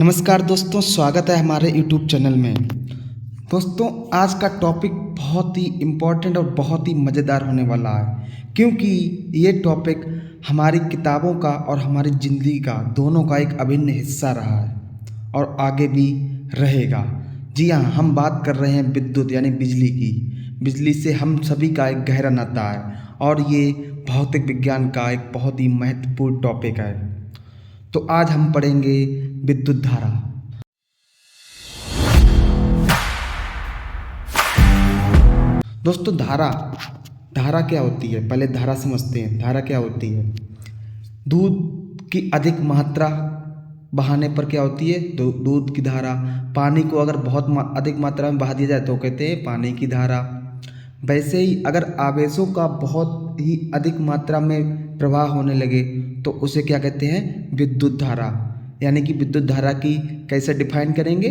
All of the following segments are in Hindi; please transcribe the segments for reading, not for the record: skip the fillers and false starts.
नमस्कार दोस्तों, स्वागत है हमारे YouTube चैनल में। दोस्तों, आज का टॉपिक बहुत ही इम्पोर्टेंट और बहुत ही मज़ेदार होने वाला है, क्योंकि ये टॉपिक हमारी किताबों का और हमारी ज़िंदगी का दोनों का एक अभिन्न हिस्सा रहा है और आगे भी रहेगा। जी हाँ, हम बात कर रहे हैं विद्युत यानी बिजली की। बिजली से हम सभी का एक गहरा नाता है और ये भौतिक विज्ञान का एक बहुत ही महत्वपूर्ण टॉपिक है। तो आज हम पढ़ेंगे विद्युत धारा। दोस्तों, धारा क्या होती है? पहले धारा समझते हैं। धारा क्या होती है? दूध की अधिक मात्रा बहाने पर क्या होती है? दूध की धारा। पानी को अगर बहुत अधिक मात्रा में बहा दिया जाए तो कहते हैं पानी की धारा। वैसे ही अगर आवेशों का बहुत ही अधिक मात्रा में प्रवाह होने लगे तो उसे क्या कहते हैं? विद्युत धारा। यानी कि विद्युत धारा की कैसे डिफाइन करेंगे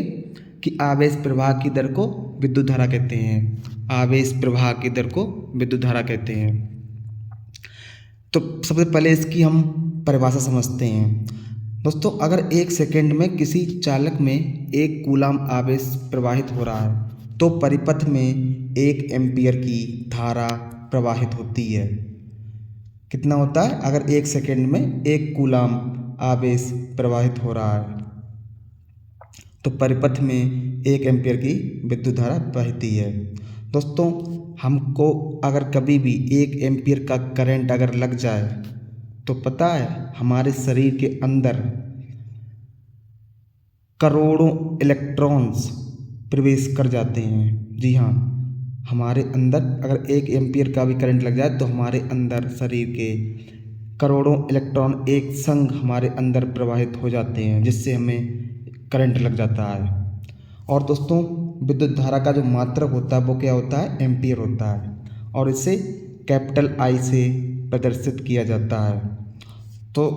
कि आवेश प्रवाह की दर को विद्युत धारा कहते हैं। आवेश प्रवाह की दर को विद्युत धारा कहते हैं। तो सबसे पहले इसकी हम परिभाषा समझते हैं। दोस्तों, अगर 1 सेकंड में किसी चालक में 1 कूलाम आवेश प्रवाहित हो रहा है तो परिपथ में 1 एम्पीयर की धारा प्रवाहित होती है। कितना होता है? अगर 1 सेकंड में 1 कूलाम आवेश प्रवाहित हो रहा है तो परिपथ में 1 एम्पीयर की विद्युत धारा बहती है। दोस्तों, हमको अगर कभी भी 1 एम्पीयर का करंट अगर लग जाए तो पता है हमारे शरीर के अंदर करोड़ों इलेक्ट्रॉन्स प्रवेश कर जाते हैं। जी हाँ, हमारे अंदर अगर 1 एम्पीयर का भी करंट लग जाए तो हमारे अंदर शरीर के करोड़ों इलेक्ट्रॉन एक संग हमारे अंदर प्रवाहित हो जाते हैं, जिससे हमें करंट लग जाता है। और दोस्तों, विद्युत धारा का जो मात्रक होता है वो क्या होता है? एम्पीयर होता है और इसे कैपिटल आई से प्रदर्शित किया जाता है। तो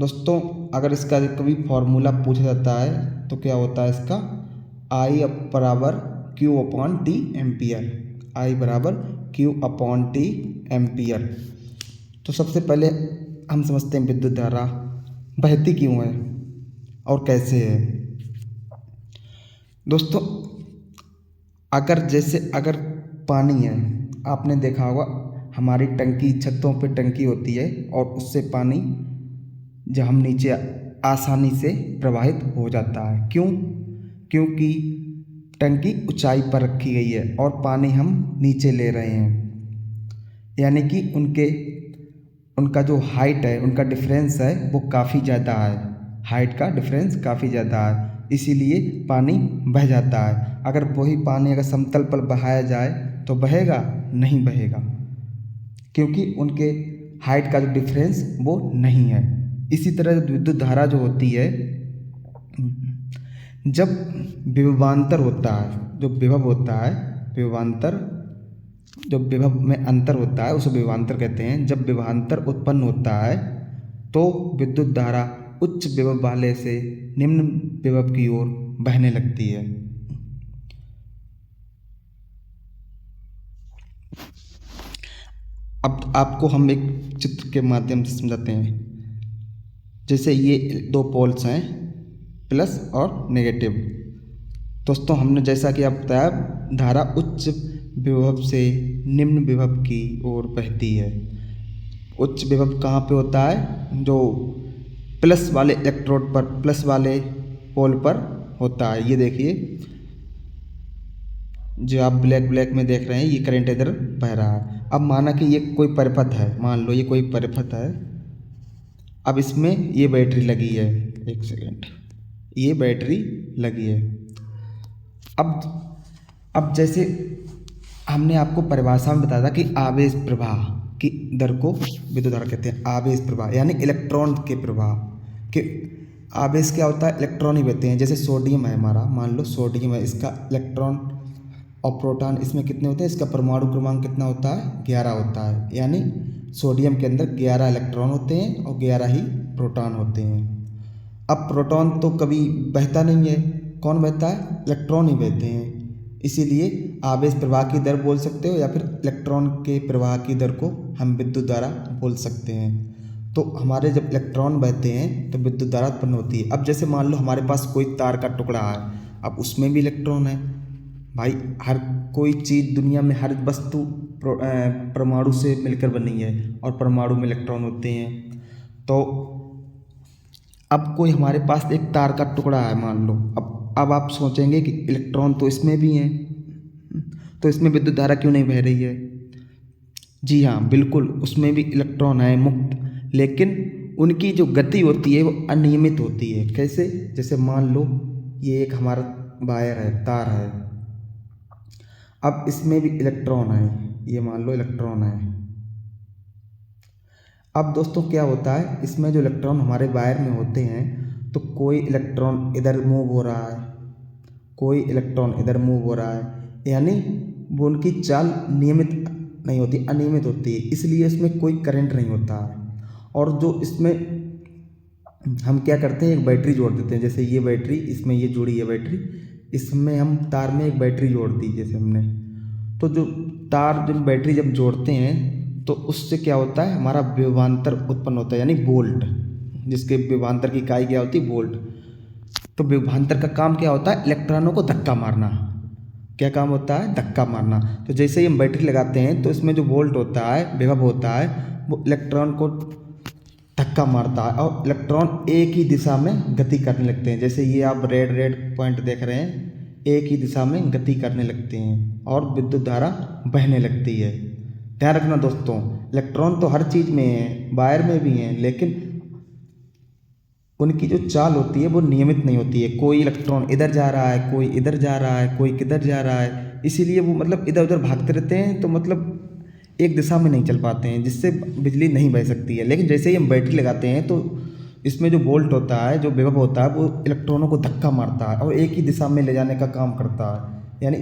दोस्तों, अगर इसका कभी फॉर्मूला पूछा जाता है तो क्या होता है इसका? आई बराबर क्यू अपॉन टी एम्पियर। आई बराबर क्यू अपॉन टी एम्पियर। तो सबसे पहले हम समझते हैं विद्युत धारा बहती क्यों है और कैसे है। दोस्तों, अगर पानी है, आपने देखा होगा हमारी टंकी, छतों पे टंकी होती है और उससे पानी जब हम नीचे आसानी से प्रवाहित हो जाता है। क्यों? क्योंकि टंकी ऊंचाई पर रखी गई है और पानी हम नीचे ले रहे हैं। यानी कि उनका जो हाइट है, उनका डिफरेंस है वो काफ़ी ज़्यादा है। हाइट का डिफरेंस काफ़ी ज़्यादा है, इसीलिए पानी बह जाता है। अगर वही पानी अगर समतल पर बहाया जाए तो बहेगा? नहीं बहेगा, क्योंकि उनके हाइट का जो डिफरेंस वो नहीं है। इसी तरह विद्युत धारा जो होती है, जब विभवांतर होता है, जो विभव होता है, जो विभव में अंतर होता है उसे विभवांतर कहते हैं। जब विभवांतर उत्पन्न होता है तो विद्युत धारा उच्च विभव वाले से निम्न विभव की ओर बहने लगती है। अब आपको हम एक चित्र के माध्यम से समझाते हैं। जैसे ये 2 पोल्स हैं, प्लस और नेगेटिव। दोस्तों, हमने जैसा कि आप बताया, धारा उच्च विभव से निम्न विभव की ओर बहती है। उच्च विभव कहाँ पे होता है? जो प्लस वाले इलेक्ट्रोड पर, प्लस वाले पोल पर होता है। ये देखिए, जो आप ब्लैक में देख रहे हैं, ये करंट इधर बह रहा है। अब माना कि ये कोई परिपथ है, मान लो ये कोई परिपथ है। अब इसमें ये बैटरी लगी है। 1 सेकेंड, ये बैटरी लगी है। अब जैसे हमने आपको परिभाषा में बताया था कि आवेश प्रवाह की दर को विद्युत धारा कहते हैं। आवेश प्रवाह यानी इलेक्ट्रॉन के प्रवाह के। आवेश क्या होता है? इलेक्ट्रॉन ही बहते हैं। जैसे सोडियम है हमारा, मान लो सोडियम है, इसका इलेक्ट्रॉन और प्रोटॉन इसमें कितने होते हैं? इसका परमाणु क्रमांक कितना होता है? 11 होता है। यानी सोडियम के अंदर 11 इलेक्ट्रॉन होते हैं और 11 ही प्रोटॉन होते हैं। अब प्रोटॉन तो कभी बहता नहीं है, कौन बहता है? इलेक्ट्रॉन ही बहते हैं। इसीलिए आवेश प्रवाह की दर बोल सकते हो या फिर इलेक्ट्रॉन के प्रवाह की दर को हम विद्युत धारा बोल सकते हैं। तो हमारे जब इलेक्ट्रॉन बहते हैं तो विद्युत धारा उत्पन्न होती है। अब जैसे मान लो हमारे पास कोई तार का टुकड़ा है, अब उसमें भी इलेक्ट्रॉन है। भाई हर कोई चीज़ दुनिया में, हर वस्तु परमाणु से मिलकर बनी है और परमाणु में इलेक्ट्रॉन होते हैं। तो अब कोई हमारे पास एक तार का टुकड़ा है मान लो, अब आप सोचेंगे कि इलेक्ट्रॉन तो इसमें भी हैं, तो इसमें विद्युत धारा क्यों नहीं बह रही है? जी हाँ, बिल्कुल, उसमें भी इलेक्ट्रॉन है मुक्त, लेकिन उनकी जो गति होती है वो अनियमित होती है। कैसे? जैसे मान लो ये एक हमारा वायर है, तार है, अब इसमें भी इलेक्ट्रॉन है, ये मान लो इलेक्ट्रॉन है। अब दोस्तों क्या होता है, इसमें जो इलेक्ट्रॉन हमारे वायर में होते हैं, तो कोई इलेक्ट्रॉन इधर मूव हो रहा है, कोई इलेक्ट्रॉन इधर मूव हो रहा है, यानी वो उनकी चाल नियमित नहीं होती, अनियमित होती है, इसलिए इसमें कोई करंट नहीं होता है। और जो इसमें हम क्या करते हैं, एक बैटरी जोड़ देते हैं, जैसे ये बैटरी, इसमें ये जुड़ी है बैटरी, इसमें हम तार में एक बैटरी जोड़ दी जैसे हमने, तो जो तार जब बैटरी जब जोड़ते हैं तो उससे क्या होता है, हमारा विभवांतर उत्पन्न होता है, यानी वोल्ट, जिसके विभवांतर की इकाई क्या होती है, वोल्ट। तो विभवांतर का काम क्या होता है, इलेक्ट्रॉनों को धक्का मारना। क्या काम होता है, धक्का मारना। तो जैसे ही हम बैटरी लगाते हैं तो इसमें जो वोल्ट होता है, विभव होता है, वो इलेक्ट्रॉन को धक्का मारता है और इलेक्ट्रॉन एक ही दिशा में गति करने लगते हैं। जैसे ये आप रेड रेड पॉइंट देख रहे हैं, एक ही दिशा में गति करने लगते हैं और विद्युत धारा बहने लगती है। ध्यान रखना दोस्तों, इलेक्ट्रॉन तो हर चीज़ में है, वायर में भी हैं, लेकिन उनकी जो चाल होती है वो नियमित नहीं होती है। कोई इलेक्ट्रॉन इधर जा रहा है, कोई इधर जा रहा है, कोई किधर जा रहा है, इसीलिए वो मतलब इधर उधर भागते रहते हैं, तो मतलब एक दिशा में नहीं चल पाते हैं, जिससे बिजली नहीं बह सकती है। लेकिन जैसे ही हम बैटरी लगाते हैं तो इसमें जो वोल्ट होता है, जो विभव होता है, वो इलेक्ट्रॉनों को धक्का मारता है और एक ही दिशा में ले जाने का काम करता है, यानी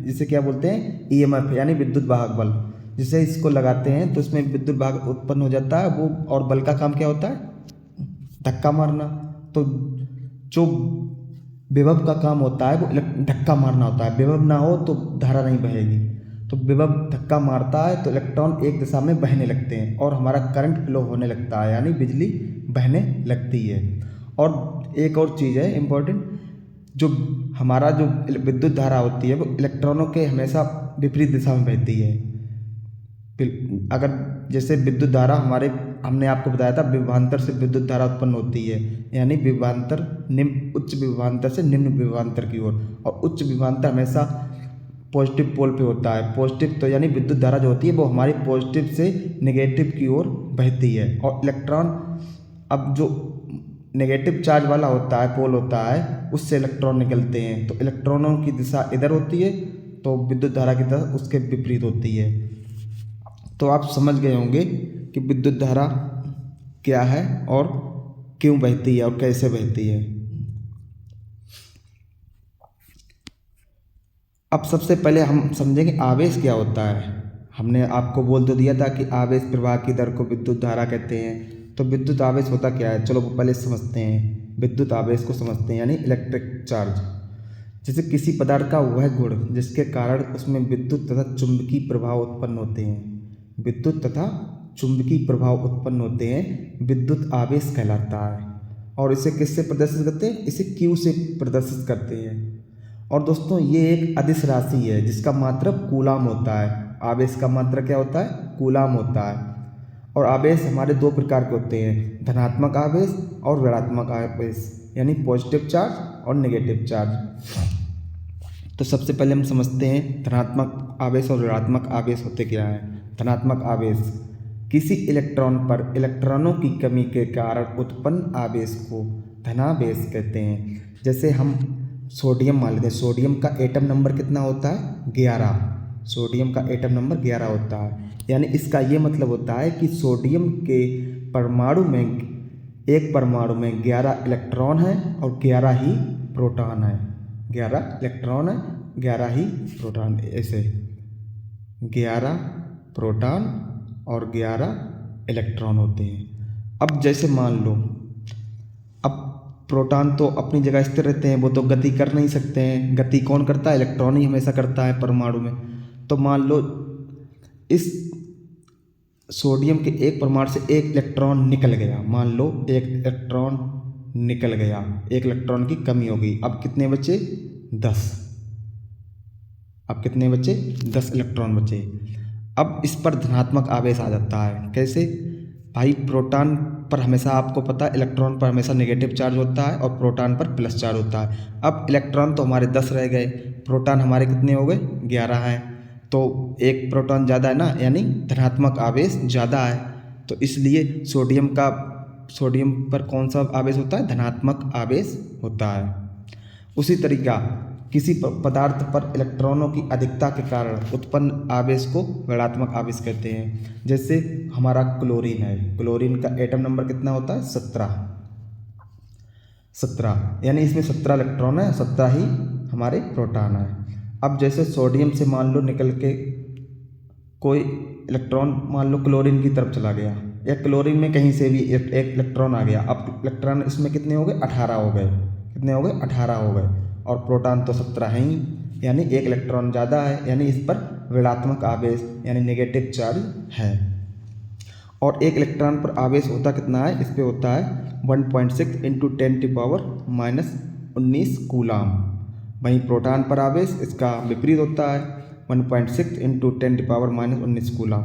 जिसे क्या बोलते हैं, EMF, यानी विद्युत वाहक बल। जिसे इसको लगाते हैं तो इसमें विद्युत वाहक उत्पन्न हो जाता है, वो और बल का काम क्या होता है, धक्का मारना। तो जो विभव का काम होता है वो धक्का मारना होता है, विभव ना हो तो धारा नहीं बहेगी। तो विभव धक्का मारता है तो इलेक्ट्रॉन एक दिशा में बहने लगते हैं और हमारा करंट फ्लो होने लगता है, यानी बिजली बहने लगती है। और एक और चीज़ है इम्पोर्टेंट, जो हमारा जो विद्युत धारा होती है वो इलेक्ट्रॉनों के हमेशा विपरीत दिशा में बहती है। अगर जैसे विद्युत धारा हमने आपको बताया था, विभवांतर से विद्युत धारा उत्पन्न होती है, यानी विभवांतर उच्च विभवांतर से निम्न विभवांतर की ओर, और उच्च विभवांतर हमेशा पॉजिटिव पोल पे होता है। पॉजिटिव तो यानी विद्युत धारा जो होती है वो हमारी पॉजिटिव से नेगेटिव की ओर बहती है। और इलेक्ट्रॉन, अब जो नेगेटिव चार्ज वाला होता है, पोल होता है, उससे इलेक्ट्रॉन निकलते हैं, तो इलेक्ट्रॉनों की दिशा इधर होती है, तो विद्युत धारा की दिशा उसके विपरीत होती है। तो आप समझ गए होंगे कि विद्युत धारा क्या है और क्यों बहती है और कैसे बहती है। अब सबसे पहले हम समझेंगे आवेश क्या होता है। हमने आपको बोल तो दिया था कि आवेश प्रवाह की दर को विद्युत धारा कहते हैं। तो विद्युत आवेश होता क्या है, चलो पहले समझते हैं। विद्युत आवेश को समझते हैं, यानी इलेक्ट्रिक चार्ज। जैसे किसी पदार्थ का वह गुण जिसके कारण उसमें विद्युत तथा चुंबकीय प्रभाव उत्पन्न होते हैं, विद्युत तथा चुंबकीय प्रभाव उत्पन्न होते हैं, विद्युत आवेश कहलाता है। और इसे किससे प्रदर्शित करते हैं, इसे Q से प्रदर्शित करते हैं। और दोस्तों ये एक अदिश राशि है जिसका मात्रक कूलाम होता है। आवेश का मात्रक क्या होता है, कूलाम होता है। और आवेश हमारे दो प्रकार के होते हैं, धनात्मक आवेश और ऋणात्मक आवेश, यानी पॉजिटिव चार्ज और नेगेटिव चार्ज। तो सबसे पहले हम समझते हैं धनात्मक आवेश और ऋणात्मक आवेश होते क्या है। धनात्मक आवेश किसी इलेक्ट्रॉन पर इलेक्ट्रॉनों की कमी के कारण उत्पन्न आवेश को धनावेश कहते हैं। जैसे हम सोडियम मान लेते हैं, सोडियम का एटम नंबर कितना होता है, 11। सोडियम का एटम नंबर 11 होता है, यानी इसका ये मतलब होता है कि सोडियम के परमाणु में, एक परमाणु में 11 इलेक्ट्रॉन है और 11 ही प्रोटॉन है। 11 इलेक्ट्रॉन है, 11 ही प्रोटॉन, ऐसे 11 प्रोटॉन और 11 इलेक्ट्रॉन होते हैं। अब जैसे मान लो, अब प्रोटॉन तो अपनी जगह स्थिर रहते हैं, वो तो गति कर नहीं सकते हैं। गति कौन करता है, इलेक्ट्रॉन ही हमेशा करता है परमाणु में। तो मान लो इस सोडियम के एक परमाणु से एक इलेक्ट्रॉन निकल गया, मान लो एक इलेक्ट्रॉन निकल गया, एक इलेक्ट्रॉन की कमी हो गई। अब कितने बचे? 10। अब कितने बचे? 10 इलेक्ट्रॉन बचे। अब इस पर धनात्मक आवेश आ जाता है। कैसे भाई? प्रोटॉन पर हमेशा आपको पता है इलेक्ट्रॉन पर हमेशा नेगेटिव चार्ज होता है और प्रोटॉन पर प्लस चार्ज होता है। अब इलेक्ट्रॉन तो हमारे 10 रह गए, प्रोटॉन हमारे कितने हो गए? 11 हैं। तो एक प्रोटॉन ज़्यादा है ना, यानी धनात्मक आवेश ज़्यादा है। तो इसलिए सोडियम पर कौन सा आवेश होता है? धनात्मक आवेश होता है। उसी तरीका किसी पदार्थ पर इलेक्ट्रॉनों की अधिकता के कारण उत्पन्न आवेश को ऋणात्मक आवेश कहते हैं। जैसे हमारा क्लोरीन है, क्लोरीन का एटम नंबर कितना होता है? 17, यानी इसमें 17 इलेक्ट्रॉन है, 17 ही हमारे प्रोटॉन है। अब जैसे सोडियम से मान लो निकल के कोई इलेक्ट्रॉन मान लो क्लोरीन की तरफ चला गया, या क्लोरीन में कहीं से भी एक इलेक्ट्रॉन आ गया। अब इलेक्ट्रॉन इसमें कितने हो गए? 18 हो गए। कितने हो गए? 18 हो गए। और प्रोटॉन तो 17 है ही, यानी एक इलेक्ट्रॉन ज़्यादा है, यानी इस पर ऋणात्मक आवेश यानी नेगेटिव चार्ज है। और एक इलेक्ट्रॉन पर आवेश होता कितना है? इस पर होता है 1.6 × 10⁻19 कूलाम। वहीं प्रोटॉन पर आवेश इसका विपरीत होता है, 1.6 × 10⁻19 कूलाम।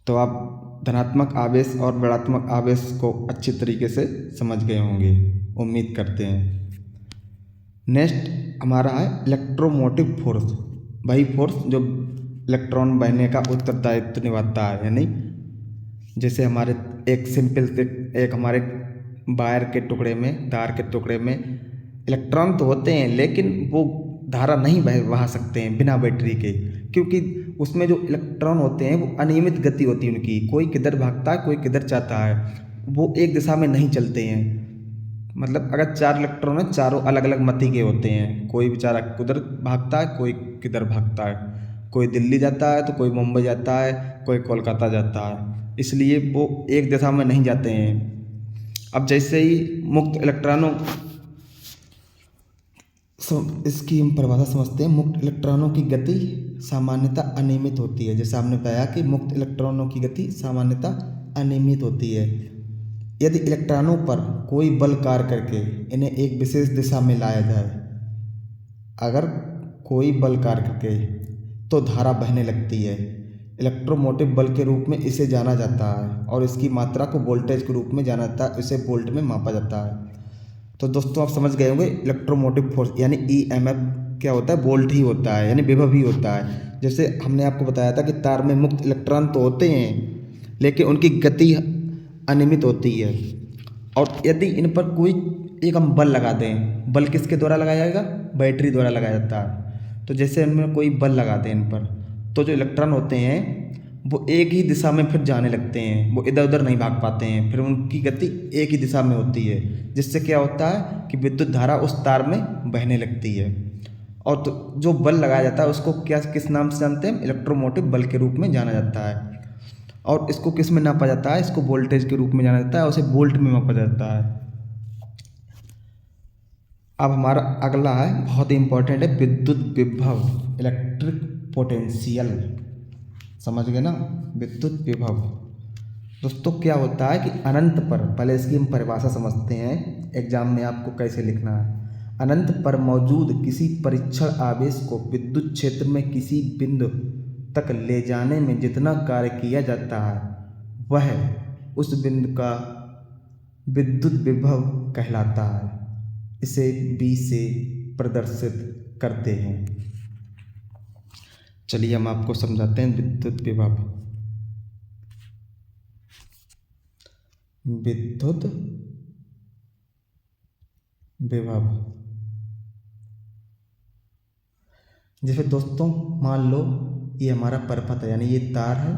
तो आप धनात्मक आवेश और ऋणात्मक आवेश को अच्छी तरीके से समझ गए होंगे, उम्मीद करते हैं। नेक्स्ट हमारा है इलेक्ट्रोमोटिव फोर्स। वही फोर्स जो इलेक्ट्रॉन बहने का उत्तरदायित्व निभाता है। यानी जैसे हमारे एक हमारे वायर के टुकड़े में, तार के टुकड़े में इलेक्ट्रॉन तो होते हैं, लेकिन वो धारा नहीं बहा सकते हैं बिना बैटरी के, क्योंकि उसमें जो इलेक्ट्रॉन होते हैं वो अनियमित गति होती है उनकी। कोई किधर भागता है, कोई किधर जाता है, वो एक दिशा में नहीं चलते हैं। मतलब अगर 4 इलेक्ट्रॉन है, चारों अलग अलग मति के होते हैं। कोई बेचारा किधर भागता है, कोई किधर भागता है, कोई दिल्ली जाता है तो कोई मुंबई जाता है, कोई कोलकाता जाता है, इसलिए वो एक दिशा में नहीं जाते हैं। अब जैसे ही मुक्त इलेक्ट्रॉनों इसकी हम परिभाषा समझते हैं। मुक्त इलेक्ट्रॉनों की गति सामान्यतः अनियमित होती है। जैसे हमने बताया कि मुक्त इलेक्ट्रॉनों की गति सामान्यतः अनियमित होती है। यदि इलेक्ट्रॉनों पर कोई बल कार्य करके इन्हें एक विशेष दिशा में लाया जाए, अगर कोई बल कार्य करके, तो धारा बहने लगती है। इलेक्ट्रोमोटिव बल के रूप में इसे जाना जाता है और इसकी मात्रा को वोल्टेज के रूप में जाना जाता है, इसे वोल्ट में मापा जाता है। तो दोस्तों आप समझ गए होंगे इलेक्ट्रोमोटिव फोर्स यानी EMF क्या होता है? वोल्ट ही होता है, यानी विभव ही होता है। जैसे हमने आपको बताया था कि तार में मुक्त इलेक्ट्रॉन तो होते हैं, लेकिन उनकी गति अनियमित होती है। और यदि इन पर कोई एक हम बल लगा दें, बल किसके द्वारा लगाया जाएगा? बैटरी द्वारा लगाया जाता है। तो जैसे इनमें कोई बल लगा दें इन पर, तो जो इलेक्ट्रॉन होते हैं वो एक ही दिशा में फिर जाने लगते हैं, वो इधर उधर नहीं भाग पाते हैं, फिर उनकी गति एक ही दिशा में होती है, जिससे क्या होता है कि विद्युत धारा उस तार में बहने लगती है। और तो जो बल लगाया जाता है उसको किस नाम से जानते हैं? इलेक्ट्रोमोटिव बल के रूप में जाना जाता है। और इसको किस में नापा जाता है? इसको वोल्टेज के रूप में जाना जाता है और उसे वोल्ट में मापा जाता है। अब हमारा अगला है, बहुत ही इंपॉर्टेंट है, विद्युत विभव, इलेक्ट्रिक पोटेंशियल। समझ गए ना? विद्युत विभव दोस्तों क्या होता है कि अनंत पर, पहले इसकी हम परिभाषा समझते हैं, एग्जाम में आपको कैसे लिखना है। अनंत पर मौजूद किसी परीक्षण आवेश को विद्युत क्षेत्र में किसी बिंदु तक ले जाने में जितना कार्य किया जाता है, वह उस बिंदु का विद्युत विभव कहलाता है। इसे B से प्रदर्शित करते हैं। चलिए हम आपको समझाते हैं विद्युत विभव। विद्युत विभव जैसे दोस्तों मान लो ये हमारा परपथ है, यानी ये तार है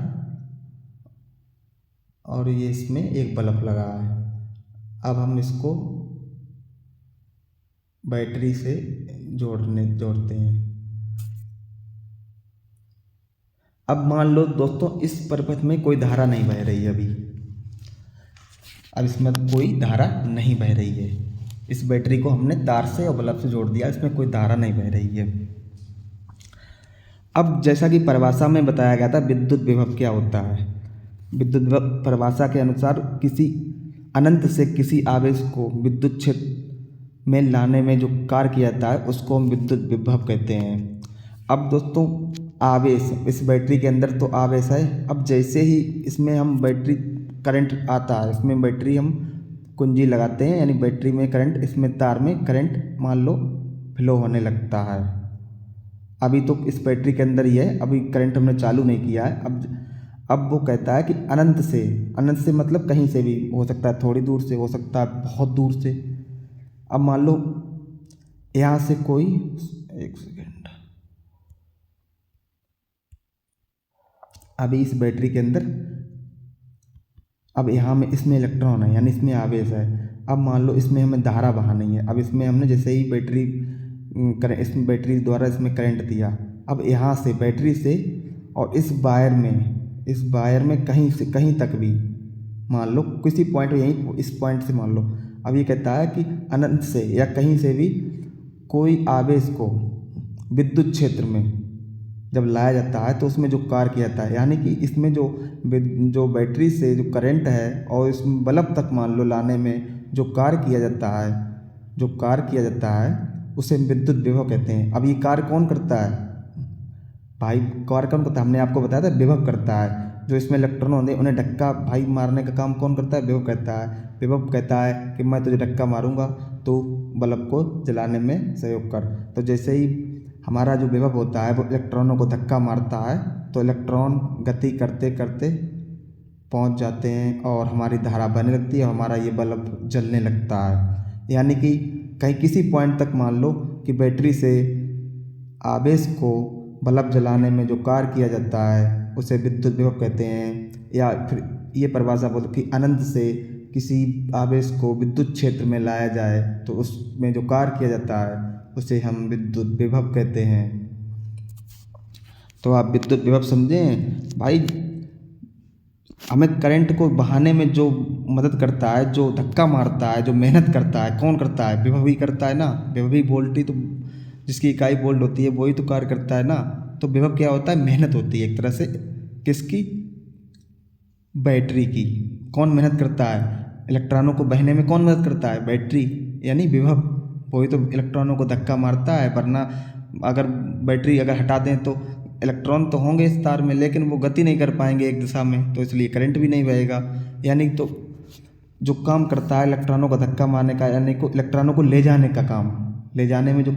और ये इसमें एक बल्ब लगा है। अब हम इसको बैटरी से जोड़ते हैं। अब मान लो दोस्तों इस परपथ में कोई धारा नहीं बह रही है अभी, अब इसमें कोई धारा नहीं बह रही है। इस बैटरी को हमने तार से और बल्ब से जोड़ दिया, इसमें कोई धारा नहीं बह रही है। अब जैसा कि परिभाषा में बताया गया था विद्युत विभव क्या होता है। विद्युत विभव परिभाषा के अनुसार किसी अनंत से किसी आवेश को विद्युत क्षेत्र में लाने में जो कार्य किया जाता है उसको हम विद्युत विभव कहते हैं। अब दोस्तों आवेश, इस बैटरी के अंदर तो आवेश है। अब जैसे ही इसमें हम बैटरी करंट आता है, इसमें बैटरी हम कुंजी लगाते हैं, यानी बैटरी में करंट, इसमें तार में करंट मान लो फ्लो होने लगता है। अभी तो इस बैटरी के अंदर ही है, अभी करंट हमने चालू नहीं किया है। अब वो कहता है कि अनंत से मतलब कहीं से भी हो सकता है, थोड़ी दूर से हो सकता है, बहुत दूर से। अब मान लो यहाँ से कोई, एक सेकेंड, अभी इस बैटरी के अंदर, अब यहाँ में इसमें इलेक्ट्रॉन है, यानी इसमें आवेश है। अब मान लो इसमें हमें धारा बहानी है। अब इसमें हमने जैसे ही इसमें बैटरी द्वारा इसमें करंट दिया, अब यहाँ से बैटरी से और इस वायर में कहीं से कहीं तक भी, मान लो किसी पॉइंट में, यहीं इस पॉइंट से मान लो। अब ये कहता है कि अनंत से या कहीं से भी कोई आवेश को विद्युत क्षेत्र में जब लाया जाता है तो उसमें जो कार्य किया जाता है, यानी कि इसमें जो बैटरी से जो करंट है और इस बल्ब तक मान लो लाने में जो कार्य किया जाता है उसे विद्युत विभव कहते हैं। अब ये कार्य कौन करता है भाई? कार्य कौन करता है? हमने आपको बताया था विभव करता है। जो इसमें इलेक्ट्रॉन होते हैं उन्हें धक्का भाई मारने का काम कौन करता है? विभव करता है। विभव कहता है कि मैं तुझे धक्का मारूंगा तो बल्ब को जलाने में सहयोग कर। तो जैसे ही हमारा जो विभव होता है वो इलेक्ट्रॉनों को धक्का मारता है तो इलेक्ट्रॉन गति करते करते पहुंच जाते हैं और हमारी धारा बहने लगती है और हमारा ये बल्ब जलने लगता है। यानी कि कहीं किसी पॉइंट तक मान लो कि बैटरी से आवेश को बल्ब जलाने में जो कार्य किया जाता है उसे विद्युत विभव कहते हैं। या फिर ये परिभाषा बोलते कि अनंत से किसी आवेश को विद्युत क्षेत्र में लाया जाए तो उसमें जो कार्य किया जाता है उसे हम विद्युत विभव कहते हैं। तो आप विद्युत विभव समझें भाई। हमें करंट को बहाने में जो मदद करता है, जो धक्का मारता है, जो मेहनत करता है, कौन करता है? विभव ही करता है ना। विभव ही वोल्ट ही तो, जिसकी इकाई वोल्ट होती है वही तो कार्य करता है ना। तो विभव क्या होता है? मेहनत होती है एक तरह से। किसकी? बैटरी की। कौन मेहनत करता है? इलेक्ट्रॉनों को बहने में कौन मदद करता है? बैटरी, यानी विभव। वही तो इलेक्ट्रॉनों को धक्का मारता है। वरना अगर बैटरी अगर हटा दें तो इलेक्ट्रॉन तो होंगे इस तार में, लेकिन वो गति नहीं कर पाएंगे एक दिशा में, तो इसलिए करंट भी नहीं बहेगा। यानी तो जो काम करता है इलेक्ट्रॉनों का धक्का मारने का, यानी को इलेक्ट्रॉनों को ले जाने का काम, ले जाने में जो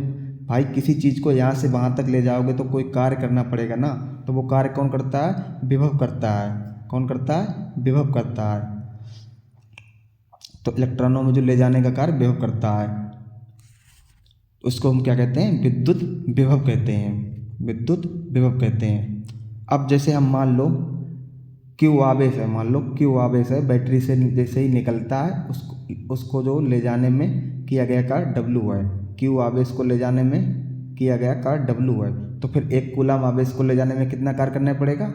भाई किसी चीज़ को यहाँ से वहाँ तक ले जाओगे तो कोई कार्य करना पड़ेगा ना। तो वो कार्य कौन करता है? विभव करता है। कौन करता है? विभव करता है। तो इलेक्ट्रॉनों में जो ले जाने का कार्य विभव करता है उसको हम क्या कहते हैं? विद्युत विभव कहते हैं। विद्युत विभव कहते हैं। अब जैसे हम मान लो क्यू आवेश है, मान लो क्यू आवेश है, बैटरी से जैसे ही निकलता है उसको जो ले जाने में किया गया कार्य डब्लू है। क्यू आवेश को ले जाने में किया गया कार्य डब्लू है। तो फिर एक कूलम आवेश को ले जाने में कितना कार्य करना पड़ेगा?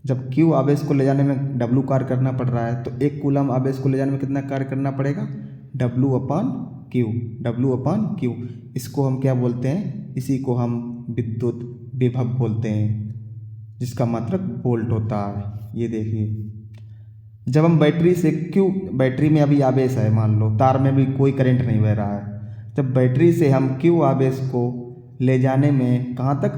जब क्यू आवेश को ले जाने में डब्लू कार्य करना पड़ रहा है तो एक कूलम आवेश को ले जाने में कितना कार्य करना पड़ेगा? डब्लू अपान क्यू। डब्लू अपान क्यू। इसको हम क्या बोलते हैं? इसी को हम विद्युत विभव बोलते हैं, जिसका मात्रक वोल्ट होता है। ये देखिए, जब हम बैटरी से बैटरी में अभी आवेश है, मान लो तार में भी कोई करंट नहीं बह रहा है, जब बैटरी से हम क्यू आवेश को ले जाने में, कहाँ तक?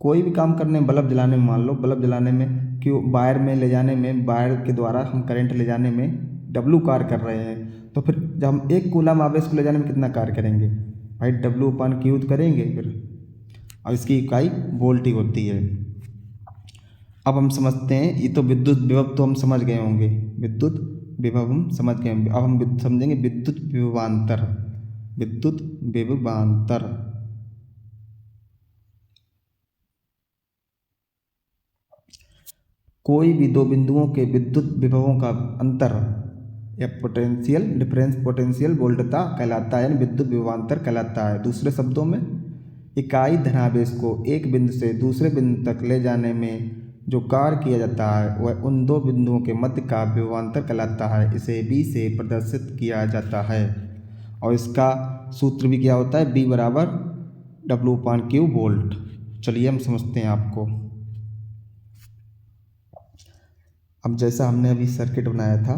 कोई भी काम करने में, बल्ब जलाने में, मान लो बल्ब जलाने में क्यू वायर में ले जाने में, वायर के द्वारा हम करंट ले जाने में डब्लू कार्य कर रहे हैं। तो फिर जब हम एक कूलम आवेश को ले जाने में कितना कार्य करेंगे भाई? डब्लू अपान क्यू करेंगे फिर, और इसकी इकाई वोल्ट ही होती है। अब हम समझते हैं, ये तो विद्युत विभव तो हम समझ गए होंगे, विद्युत विभव हम समझ गए होंगे। अब हम समझेंगे विद्युत विभवांतर। विद्युत विभवांतर कोई भी दो बिंदुओं के विद्युत विभवों का अंतर या पोटेंशियल डिफरेंस, पोटेंशियल वोल्टता कहलाता है, यानी विद्युत विभवांतर कहलाता है। दूसरे शब्दों में इकाई धनावेश को एक बिंदु से दूसरे बिंदु तक ले जाने में जो कार्य किया जाता है वह उन दो बिंदुओं के मध्य का विभवांतर कहलाता है। इसे B से प्रदर्शित किया जाता है और इसका सूत्र भी क्या होता है? B बराबर W/Q वोल्ट। चलिए हम समझते हैं आपको। अब जैसा हमने अभी सर्किट बनाया था,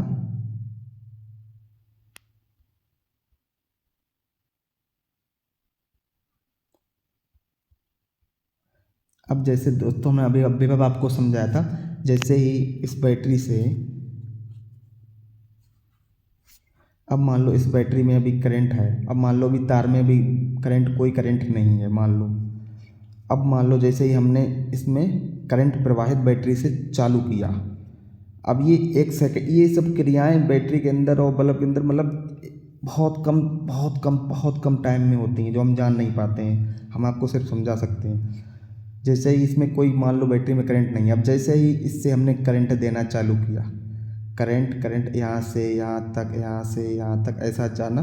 अब जैसे दोस्तों मैं अभी विभव आपको समझाया था, जैसे ही इस बैटरी से, अब मान लो इस बैटरी में अभी करंट है, अब मान लो अभी तार में अभी करंट, कोई करंट नहीं है मान लो। अब मान लो जैसे ही हमने इसमें करंट प्रवाहित बैटरी से चालू किया, अब ये 1 सेकंड, ये सब क्रियाएं बैटरी के अंदर और बल्ब के अंदर मतलब बहुत कम टाइम में होती हैं, जो हम जान नहीं पाते हैं, हम आपको सिर्फ समझा सकते हैं। जैसे ही इसमें कोई मान लो बैटरी में करंट नहीं है, अब जैसे ही इससे हमने करंट देना चालू किया, करंट यहाँ से यहाँ तक, यहाँ से यहाँ तक ऐसा जाना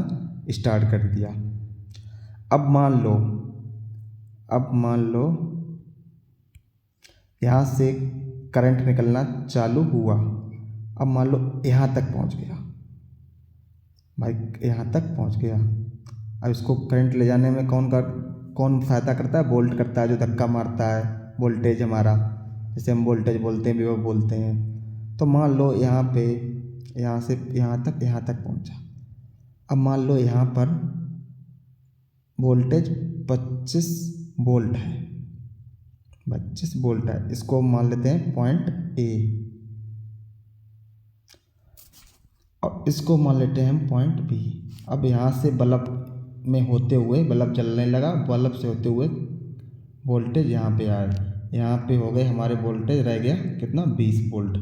स्टार्ट कर दिया। अब मान लो यहाँ से करंट निकलना चालू हुआ, अब मान लो यहाँ तक पहुँच गया भाई, यहाँ तक पहुँच गया। अब इसको करंट ले जाने में कौन सहायता करता है? वोल्ट करता है, जो धक्का मारता है वोल्टेज हमारा, जैसे हम वोल्टेज बोलते हैं, विभव बोलते हैं। तो मान लो यहाँ पे, यहाँ से यहाँ तक पहुँचा। अब मान लो यहाँ पर वोल्टेज 25 वोल्ट है, 25 वोल्ट है, इसको मान लेते हैं पॉइंट ए, और इसको मान लेते हैं हम पॉइंट बी। अब यहाँ से बल्ब में होते हुए बल्ब जलने लगा, बल्ब से होते हुए वोल्टेज यहाँ पे आए, यहाँ पे हो गए हमारे वोल्टेज, रह गया कितना? 20 वोल्ट।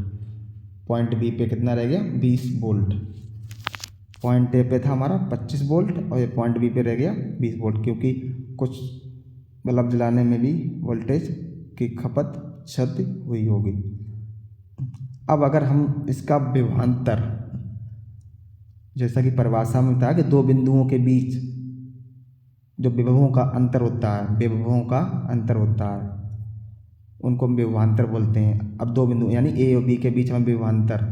पॉइंट बी पे कितना रह गया? 20 वोल्ट। पॉइंट ए पे था हमारा 25 वोल्ट और ये पॉइंट बी पे रह गया 20 वोल्ट, क्योंकि कुछ बल्ब जलाने में भी वोल्टेज की खपत क्षति हुई होगी। अब अगर हम इसका विभवांतर, जैसा कि परिभाषा में बताया कि दो बिंदुओं के बीच जो विभवों का अंतर होता है, उनको हम विभवांतर बोलते हैं। अब दो बिंदु यानी ए और बी के बीच में विभवांतर,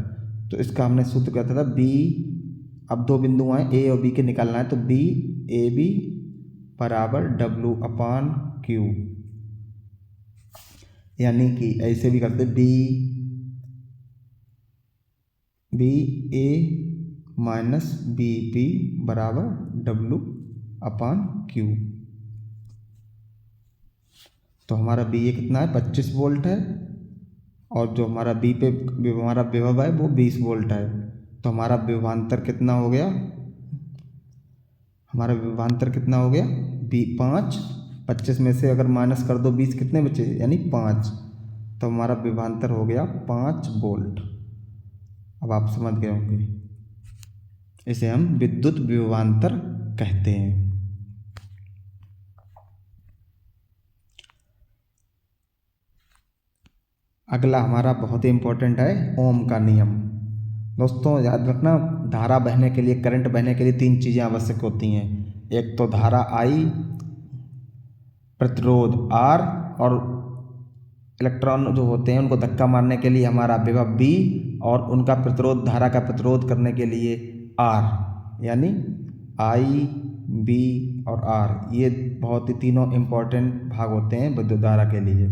तो इसका हमने सूत्र कहता था बी, अब दो बिंदु आए ए और बी के निकालना है, तो बी ए बी बराबर W/Q, यानी कि ऐसे भी करते बी ए माइनस बी पी बराबर W/Q। तो हमारा बी ए कितना है? 25 वोल्ट है, और जो हमारा बी पे हमारा विभव है वो 20 वोल्ट है। तो हमारा विभवांतर कितना हो गया? हमारा विभवांतर कितना हो गया? 5। 25 में से अगर माइनस कर दो 20, कितने बचे? यानी 5। तो हमारा विभवांतर हो गया 5 वोल्ट। अब आप समझ गए होंगे, इसे हम विद्युत विभवांतर कहते हैं। अगला हमारा बहुत ही इम्पोर्टेंट है ओम का नियम। दोस्तों याद रखना, धारा बहने के लिए, करंट बहने के लिए 3 चीज़ें आवश्यक होती हैं। एक तो धारा I, प्रतिरोध R, और इलेक्ट्रॉन जो होते हैं उनको धक्का मारने के लिए हमारा विभव B, और उनका प्रतिरोध, धारा का प्रतिरोध करने के लिए R, यानी I, B और R। ये बहुत ही तीनों इम्पोर्टेंट भाग होते हैं विद्युत धारा के लिए।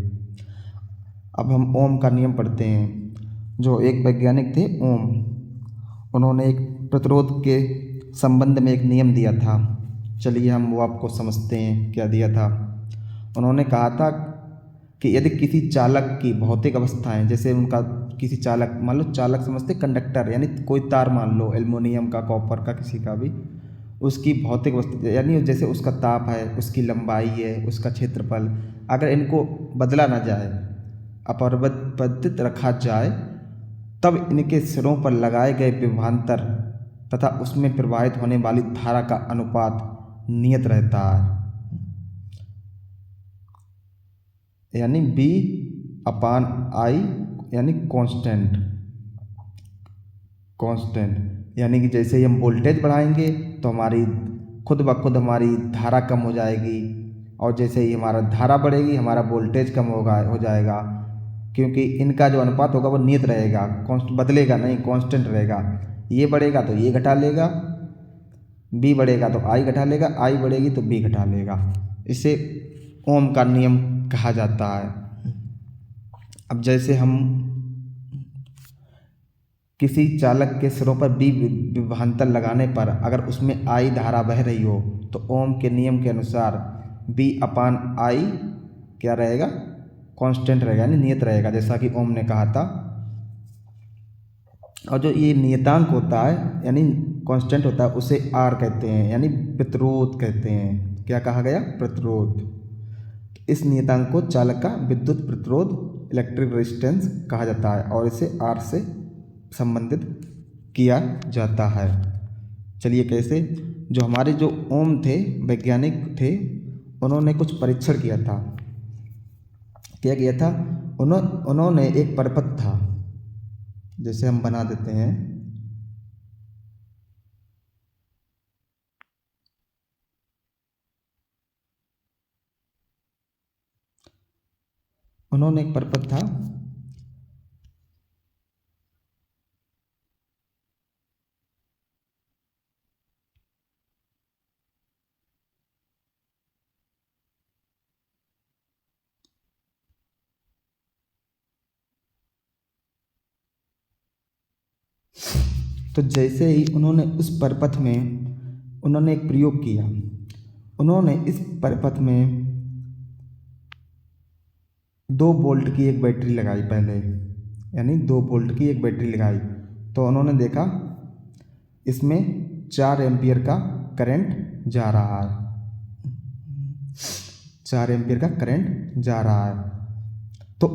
अब हम ओम का नियम पढ़ते हैं। जो एक वैज्ञानिक थे ओम, उन्होंने एक प्रतिरोध के संबंध में एक नियम दिया था। चलिए हम वो आपको समझते हैं क्या दिया था। उन्होंने कहा था कि यदि किसी चालक की भौतिक अवस्थाएं, जैसे उनका किसी चालक, मान लो चालक समझते कंडक्टर, यानी कोई तार मान लो एल्युमिनियम का, कॉपर का, किसी का भी, उसकी भौतिक अवस्था यानी जैसे उसका ताप है, उसकी लंबाई है, उसका क्षेत्रफल, अगर इनको बदला ना जाए, अपरिवर्तित रखा जाए, तब इनके सिरों पर लगाए गए विभवांतर तथा उसमें प्रवाहित होने वाली धारा का अनुपात नियत रहता है, यानी B/I, यानी कांस्टेंट। यानी कि जैसे ही हम वोल्टेज बढ़ाएंगे तो हमारी खुद ब खुद हमारी धारा कम हो जाएगी, और जैसे ही हमारा धारा बढ़ेगी हमारा वोल्टेज कम हो जाएगा, क्योंकि इनका जो अनुपात होगा वो नियत रहेगा, बदलेगा नहीं, कांस्टेंट रहेगा। ये बढ़ेगा तो ये घटा लेगा, B बढ़ेगा तो I घटा लेगा, I बढ़ेगी तो B घटा लेगा। इसे ओम का नियम कहा जाता है। अब जैसे हम किसी चालक के सिरों पर बी विभवांतर लगाने पर अगर उसमें आई धारा बह रही हो तो ओम के नियम के अनुसार बी अपान आई क्या रहेगा, कांस्टेंट रहेगा यानी नियत रहेगा, जैसा कि ओम ने कहा था। और जो ये नियतांक होता है यानी कांस्टेंट होता है उसे आर कहते हैं यानी प्रतिरोध कहते हैं। क्या कहा गया, प्रतिरोध। इस नियतांक को चालक का विद्युत प्रतिरोध इलेक्ट्रिक रेजिस्टेंस कहा जाता है और इसे आर से संबंधित किया जाता है। चलिए कैसे, जो हमारे जो ओम थे वैज्ञानिक थे उन्होंने कुछ परीक्षण किया था। क्या किया था, उन्होंने एक परपथ था, जैसे हम बना देते हैं, उन्होंने एक परपथ था तो जैसे ही उन्होंने उस परपथ में उन्होंने एक प्रयोग किया। उन्होंने इस परपथ में 2 वोल्ट की एक बैटरी लगाई पहले, यानी 2 वोल्ट की एक बैटरी लगाई तो उन्होंने देखा इसमें 4 एम्पियर का करंट जा रहा है, 4 एम्पियर का करंट जा रहा है। तो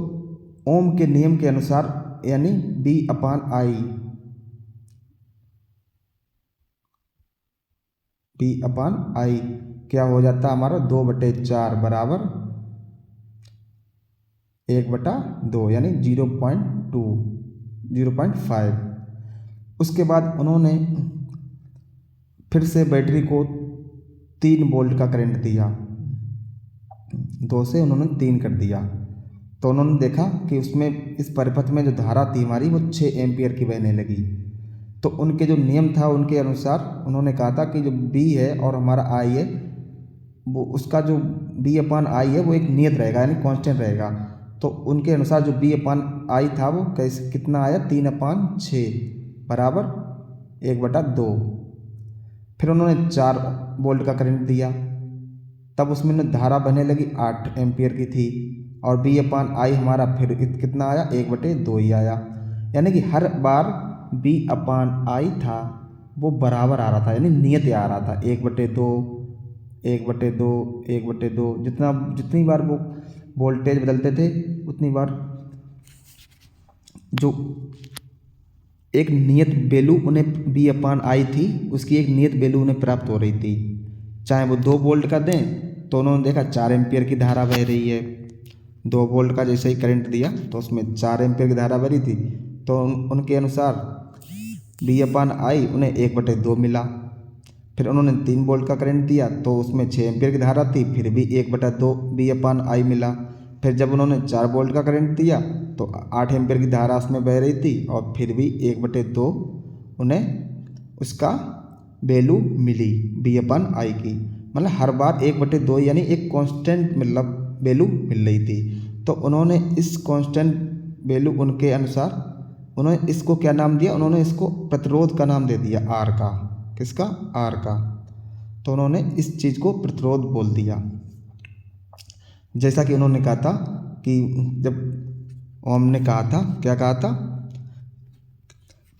ओम के नियम के अनुसार यानी बी अपान आई, बी अपान आई क्या हो जाता है हमारा 2/4 बराबर 1/2 यानी 0.5। उसके बाद उन्होंने फिर से बैटरी को 3 वोल्ट का करंट दिया, 2 से उन्होंने 3 कर दिया तो उन्होंने देखा कि उसमें इस परिपथ में जो धारा थी हमारी वो 6 एम्पियर की बहने लगी। तो उनके जो नियम था उनके अनुसार उन्होंने कहा था कि जो बी है और हमारा आई है वो उसका जो बी अपान आई है वो एक नियत रहेगा यानी कांस्टेंट रहेगा। तो उनके अनुसार जो बी अपान आई था वो कैसे कितना आया 3/6 बराबर 1/2। फिर उन्होंने 4 वोल्ट का करंट दिया, तब उसमें धारा बहने लगी 8 एम्पियर की थी और बी अपान आई हमारा फिर कितना आया 1/2 ही आया। यानी कि हर बार बी अपान आई था वो बराबर आ रहा था यानी नियत आ रहा था 1/2 1/2 1/2। जितनी बार वो वोल्टेज बदलते थे उतनी बार जो एक नियत वैल्यू उन्हें बी अपान आई थी उसकी एक नियत वैल्यू उन्हें प्राप्त हो रही थी। चाहे वो 2 वोल्ट का दें तो उन्होंने देखा 4 एम्पियर की धारा बह रही है, 2 वोल्ट का जैसे ही करंट दिया तो उसमें 4 एम्पियर की धारा बह रही थी तो उनके अनुसार बी अपान आई उन्हें 1/2 मिला। फिर उन्होंने 3 वोल्ट का करंट दिया तो उसमें 6 एम्पियर की धारा थी फिर भी 1/2 बी अपान आई मिला। फिर जब उन्होंने 4 वोल्ट का करंट दिया तो 8 एम्पियर की धारा उसमें बह रही थी और फिर भी 1/2 उन्हें उसका वैल्यू मिली बी अपान आई की। मतलब हर बार 1/2 यानी एक कांस्टेंट मतलब वैल्यू मिल रही थी। तो उन्होंने इस कांस्टेंट वैल्यू उनके अनुसार उन्होंने इसको क्या नाम दिया, उन्होंने इसको प्रतिरोध का नाम दे दिया आर का। किसका, आर का। तो उन्होंने इस चीज़ को प्रतिरोध बोल दिया। जैसा कि उन्होंने कहा था कि जब ओम ने कहा था, क्या कहा था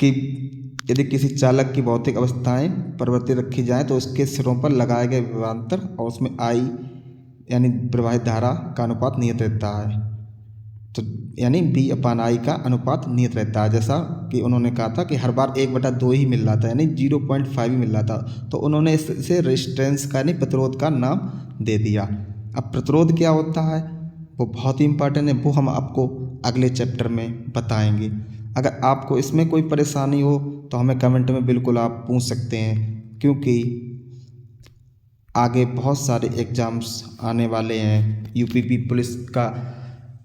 कि यदि किसी चालक की भौतिक अवस्थाएं परिवर्तित रखी जाएं तो उसके सिरों पर लगाए गए विभवांतर और उसमें आई यानी प्रवाहित धारा का अनुपात नियत रहता है। तो यानी बी अपान आई का अनुपात नियत रहता है। जैसा कि उन्होंने कहा था कि हर बार 1/2 ही मिल रहा था यानी 0.5 ही मिल रहा था तो उन्होंने इसे रेजिस्टेंस का यानी प्रतिरोध का नाम दे दिया। अब प्रतिरोध क्या होता है वो बहुत ही इंपॉर्टेंट है, वो हम आपको अगले चैप्टर में बताएंगे। अगर आपको इसमें कोई परेशानी हो तो हमें कमेंट में बिल्कुल आप पूछ सकते हैं, क्योंकि आगे बहुत सारे एग्ज़ाम्स आने वाले हैं। यूपीपी पुलिस का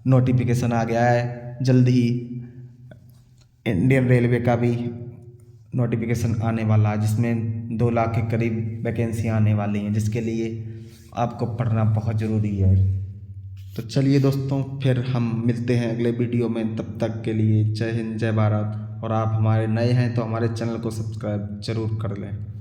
नोटिफिकेशन आ गया है, जल्द ही इंडियन रेलवे का भी नोटिफिकेशन आने वाला है जिसमें 2 लाख के करीब वैकेंसी आने वाली हैं, जिसके लिए आपको पढ़ना बहुत ज़रूरी है। तो चलिए दोस्तों, फिर हम मिलते हैं अगले वीडियो में। तब तक के लिए जय हिंद, जय भारत। और आप हमारे नए हैं तो हमारे चैनल को सब्सक्राइब जरूर कर लें।